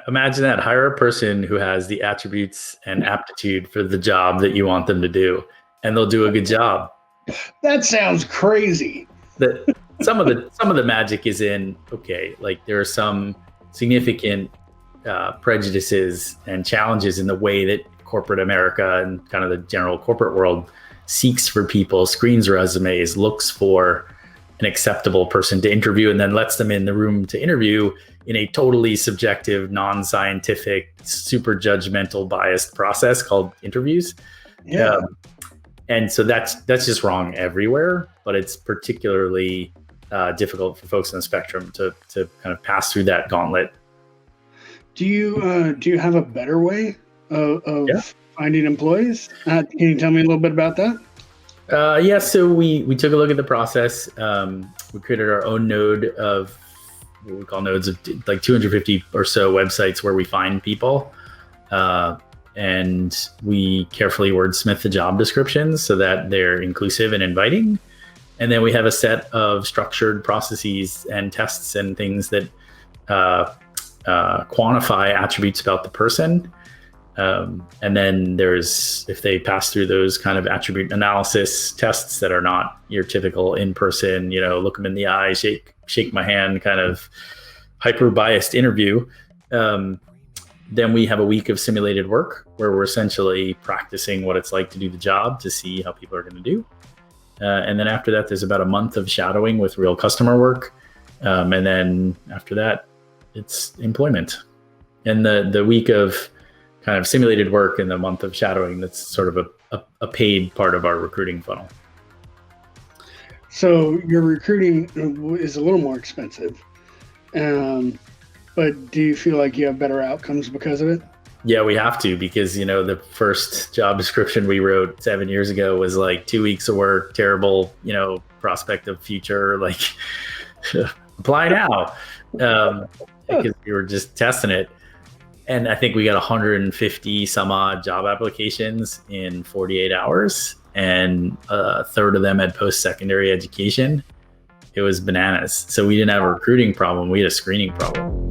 Imagine that. Hire a person who has the attributes and aptitude for the job that you want them to do, and they'll do a good job. That sounds crazy. Some of the magic is in, okay, like there are some significant prejudices and challenges in the way that corporate America and kind of the general corporate world seeks for people, screens resumes, looks for an acceptable person to interview, and then lets them in the room to interview in a totally subjective, non-scientific, super judgmental, biased process called interviews. Yeah. And so that's just wrong everywhere, but it's particularly difficult for folks on the spectrum to kind of pass through that gauntlet. Do you have a better way of finding employees? Can you tell me a little bit about that? Yeah, so we took a look at the process. We created our own node of what we call nodes of like 250 or so websites where we find people. And we carefully wordsmith the job descriptions so that they're inclusive and inviting. And then we have a set of structured processes and tests and things that quantify attributes about the person. And then if they pass through those kind of attribute analysis tests that are not your typical in-person, look them in the eye, shake my hand kind of hyper-biased interview, then we have a week of simulated work where we're essentially practicing what it's like to do the job to see how people are going to do. And then after that, there's about a month of shadowing with real customer work. And then after that, it's employment. And the week of kind of simulated work and the month of shadowing, that's sort of a paid part of our recruiting funnel. So your recruiting is a little more expensive. But do you feel like you have better outcomes because of it? Yeah, we have to, because, the first job description we wrote 7 years ago was like 2 weeks of work, terrible, prospect of future, like apply now. Because we were just testing it. And I think we got 150 some odd job applications in 48 hours. And a third of them had post-secondary education. It was bananas. So we didn't have a recruiting problem. We had a screening problem.